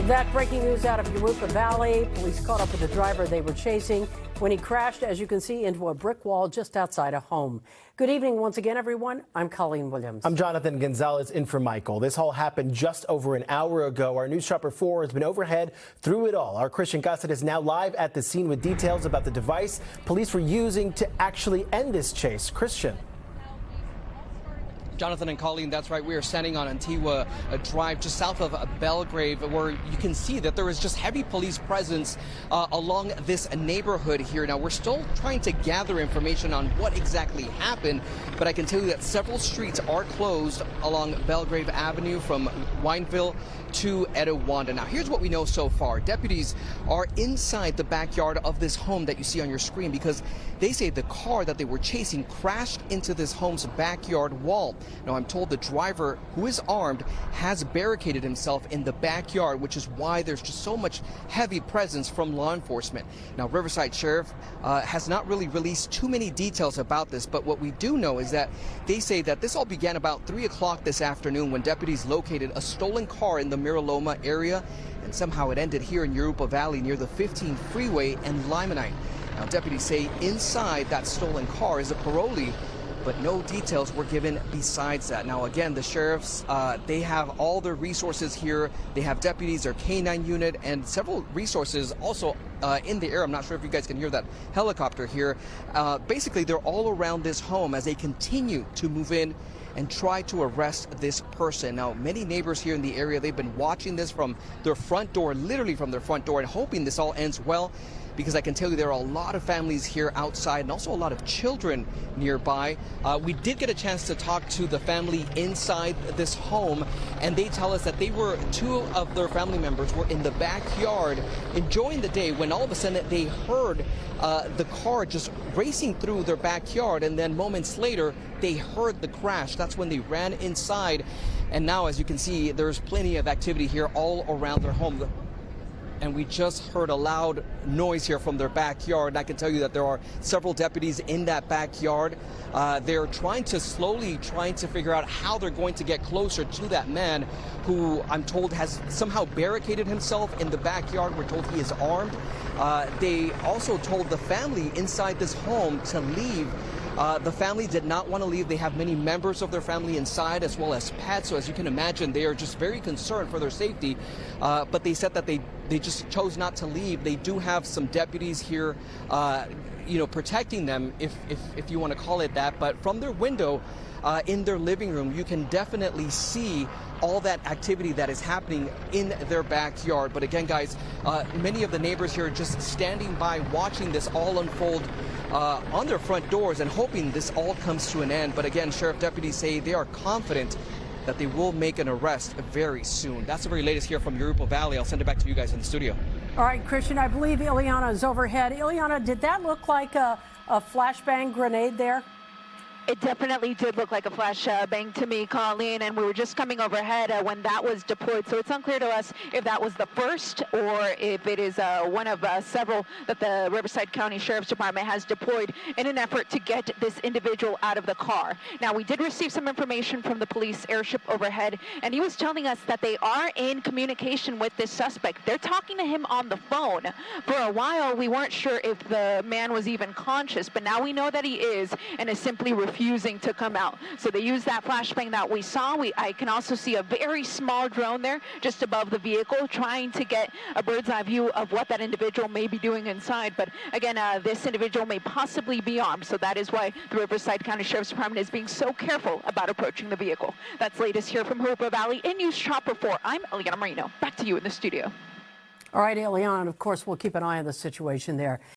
That breaking news out of Jurupa Valley. Police caught up with the driver they were chasing when he crashed, as you can see, into a brick wall just outside a home. Good evening once again, everyone. I'm Colleen Williams. I'm Jonathan Gonzalez in for Michael. This all happened just over an hour ago. Our News Chopper 4 has been overhead through it all. Our Christian Cázares is now live at the scene with details about the device police were using to actually end this chase. Christian. Jonathan and Colleen, that's right. We are standing on Antigua Drive just south of Belgrave, where you can see that there is just heavy police presence along this neighborhood here. Now, we're still trying to gather information on what exactly happened, but I can tell you that several streets are closed along Belgrave Avenue from Wineville to Etiwanda. Now, here's what we know so far. Deputies are inside the backyard of this home that you see on your screen because they say the car that they were chasing crashed into this home's backyard wall. Now, I'm told the driver, who is armed, has barricaded himself in the backyard, which is why there's just so much heavy presence from law enforcement. Now, Riverside Sheriff has not really released too many details about this, but what we do know is that they say that this all began about 3 o'clock this afternoon when deputies located a stolen car in the Miraloma area, and somehow it ended here in Jurupa Valley near the 15 freeway and Limonite. Now, deputies say inside that stolen car is a parolee, but no details were given besides that. Now, again, the sheriffs, they have all their resources here. They have deputies, their K-9 unit, and several resources also in the air. I'm not sure if you guys can hear that helicopter here. Basically, they're all around this home as they continue to move in and try to arrest this person. Now, many neighbors here in the area, they've been watching this from their front door, literally from their front door, and hoping this all ends well, because I can tell you there are a lot of families here outside and also a lot of children nearby. We did get a chance to talk to the family inside this home, and they tell us that two of their family members were in the backyard enjoying the day when all of a sudden they heard the car just racing through their backyard, and then moments later they heard the crash. That's when they ran inside, and now, as you can see, there's plenty of activity here all around their home. And we just heard a loud noise here from their backyard. And I can tell you that there are several deputies in that backyard. They're trying to figure out how they're going to get closer to that man who I'm told has somehow barricaded himself in the backyard. We're told he is armed. They also told the family inside this home to leave. The family did not want to leave. They have many members of their family inside as well as pets. So as you can imagine, they are just very concerned for their safety. But they said that they just chose not to leave. They do have some deputies here, protecting them, if you want to call it that. But from their window in their living room, you can definitely see all that activity that is happening in their backyard. But again, guys, many of the neighbors here are just standing by watching this all unfold on their front doors and hoping this all comes to an end. But again, sheriff deputies say they are confident that they will make an arrest very soon. That's the very latest here from Jurupa Valley. I'll send it back to you guys in the studio. All right, Christian, I believe Ileana is overhead. Ileana, did that look like a flashbang grenade there? It definitely did look like a flashbang to me, Colleen, and we were just coming overhead when that was deployed. So it's unclear to us if that was the first or if it is one of several that the Riverside County Sheriff's Department has deployed in an effort to get this individual out of the car. Now, we did receive some information from the police airship overhead, and he was telling us that they are in communication with this suspect. They're talking to him on the phone. For a while, we weren't sure if the man was even conscious, but now we know that he is and is simply refusing to come out. So they used that flashbang that we saw. I can also see a very small drone there just above the vehicle trying to get a bird's eye view of what that individual may be doing inside. But again, this individual may possibly be armed. So that is why the Riverside County Sheriff's Department is being so careful about approaching the vehicle. That's latest here from Jurupa Valley in News Chopper 4. I'm Ileana Marino. Back to you in the studio. All right, Ileana, and of course, we'll keep an eye on the situation there.